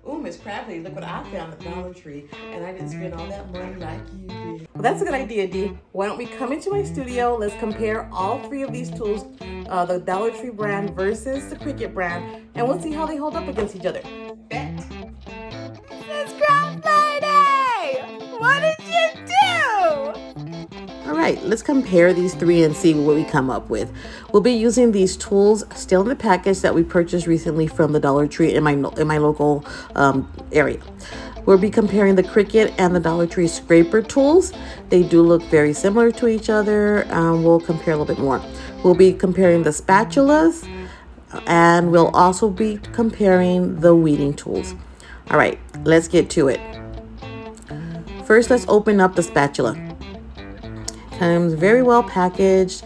Ooh, Miss Crafty, look what I found at Dollar Tree. And I didn't spend all that money like you did. Well, that's a good idea, Dee. Why don't we come into my studio? Let's compare all three of these tools, the Dollar Tree brand versus the Cricut brand, and we'll see how they hold up against each other. Bet. It's Craft Lady! What did you do? All right, let's compare these three and see what we come up with. We'll be using these tools still in the package that we purchased recently from the Dollar Tree in my local area. We'll be comparing the Cricut and the Dollar Tree scraper tools. They do look very similar to each other. We'll compare a little bit more. We'll be comparing the spatulas, and we'll also be comparing the weeding tools. All right, let's get to it. First, let's open up the spatula. Comes very well packaged.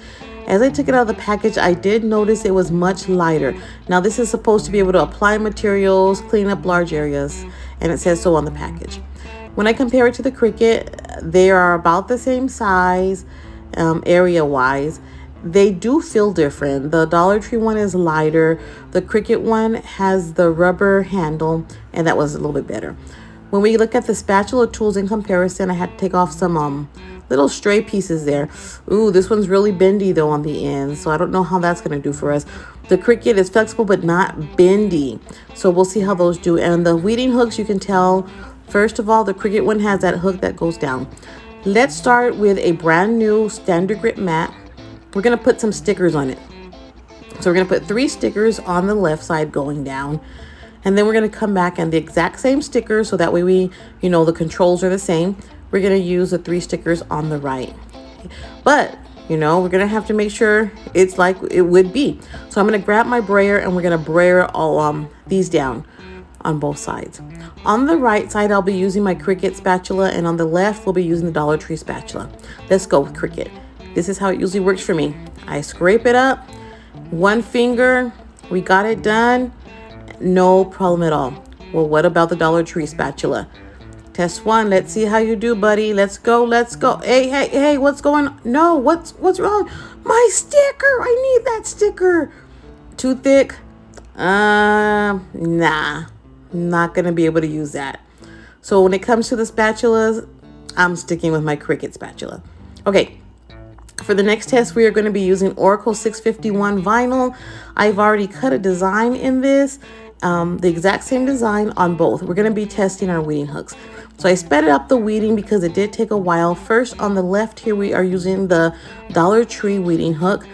As I took it out of the package, I did notice it was much lighter. Now, this is supposed to be able to apply materials, clean up large areas, and it says so on the package. When I compare it to the Cricut, they are about the same size, area-wise. They do feel different. The Dollar Tree one is lighter. The Cricut one has the rubber handle, and that was a little bit better. When we look at the spatula tools in comparison, I had to take off some little stray pieces there. Ooh, this one's really bendy though on the end, so I don't know how that's gonna do for us. The Cricut is flexible but not bendy, so we'll see how those do. And the weeding hooks, you can tell, first of all, the Cricut one has that hook that goes down. Let's start with a brand new standard grip mat. We're gonna put some stickers on it. So we're gonna put 3 stickers on the left side going down. And then we're going to come back and the exact same stickers, so that way we, the controls are the same. We're going to use the 3 stickers on the right. But, we're going to have to make sure it's like it would be. So I'm going to grab my brayer and we're going to brayer all these down on both sides. On the right side, I'll be using my Cricut spatula, and on the left, we'll be using the Dollar Tree spatula. Let's go with Cricut. This is how it usually works for me. I scrape it up, 1 finger, we got it done. No problem at all. Well, what about the Dollar Tree spatula? Test 1. Let's see how you do, buddy. Let's go. Let's go. Hey, what's going on? No, what's wrong? My sticker. I need that sticker. Too thick? Nah. Not going to be able to use that. So when it comes to the spatulas, I'm sticking with my Cricut spatula. Okay. For the next test, we are going to be using Oracle 651 vinyl. I've already cut a design in this. The exact same design on both. We're going to be testing our weeding hooks. So I sped up the weeding because it did take a while. First, on the left here, we are using the Dollar Tree weeding hook.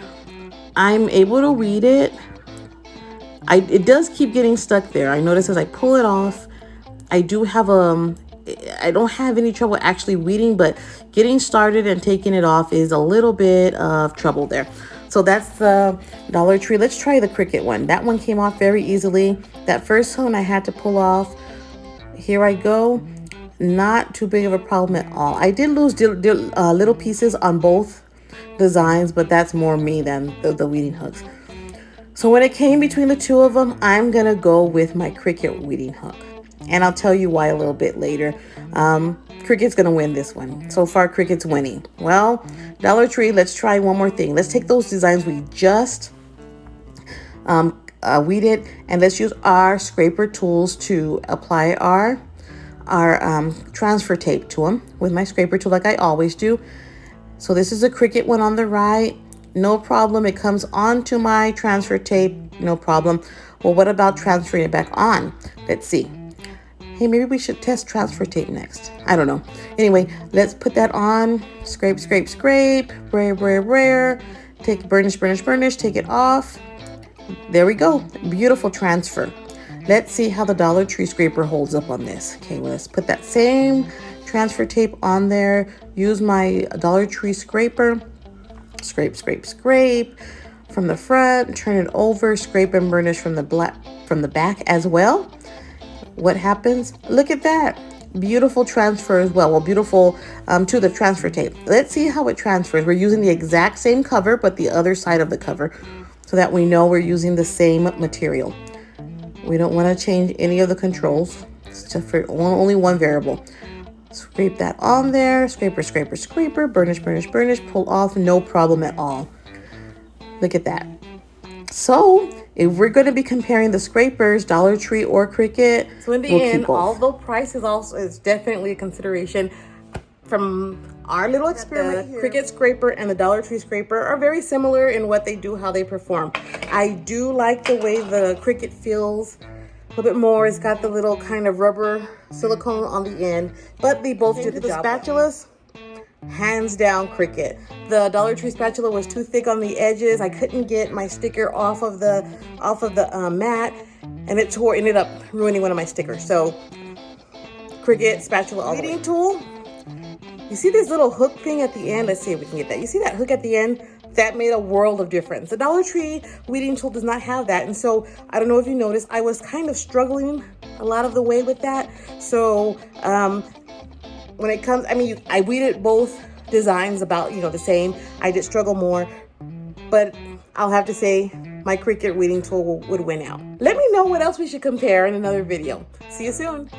I'm able to weed it. It does keep getting stuck there. I notice as I pull it off, I don't have any trouble actually weeding, but getting started and taking it off is a little bit of trouble there. So that's the Dollar Tree. Let's try the Cricut one. That one came off very easily. That first one I had to pull off. Here I go. Not too big of a problem at all. I did lose little pieces on both designs, but that's more me than the weeding hooks. So when it came between the two of them, I'm going to go with my Cricut weeding hook. And I'll tell you why a little bit later. Cricut's going to win this one. So far, Cricut's winning. Well, Dollar Tree, let's try one more thing. Let's take those designs we just weeded, and let's use our scraper tools to apply our transfer tape to them with my scraper tool like I always do. So this is a Cricut one on the right. No problem. It comes onto my transfer tape. No problem. Well, what about transferring it back on? Let's see. Hey, maybe we should test transfer tape next. I don't know. Anyway, let's put that on. Scrape, scrape, scrape. Brayer. Take burnish, take it off. There we go. Beautiful transfer. Let's see how the Dollar Tree scraper holds up on this. Okay, well, let's put that same transfer tape on there. Use my Dollar Tree scraper. Scrape, scrape, scrape. From the front, turn it over, scrape and burnish from the back as well. What happens? Look at that. Beautiful transfer as well. Well, beautiful to the transfer tape. Let's see how it transfers. We're using the exact same cover, but the other side of the cover, so that we know we're using the same material. We don't want to change any of the controls. It's just for only one variable. Scrape that on there. Scraper, scraper, scraper. Burnish, burnish, burnish. Pull off. No problem at all. Look at that. So If we're going to be comparing the scrapers, Dollar Tree or Cricut, So in the we'll end, keep both. although price is definitely a consideration, from our little experiment here, Cricut scraper and the Dollar Tree scraper are very similar in what they do, how they perform. I do like the way the Cricut feels a little bit more. It's got the little kind of rubber silicone on the end, but they both do the job. Spatulas, hands down Cricut. The Dollar Tree spatula was too thick on the edges. I couldn't get my sticker off of the mat, and it ended up ruining one of my stickers. So Cricut spatula all the way. Weeding tool. You see this little hook thing at the end? Let's see if we can get that. You see that hook at the end? That made a world of difference. The Dollar Tree weeding tool does not have that. And so I don't know if you noticed, I was kind of struggling a lot of the way with that. So when it comes, I weeded both designs about, the same. I did struggle more, but I'll have to say my Cricut weeding tool would win out. Let me know what else we should compare in another video. See you soon.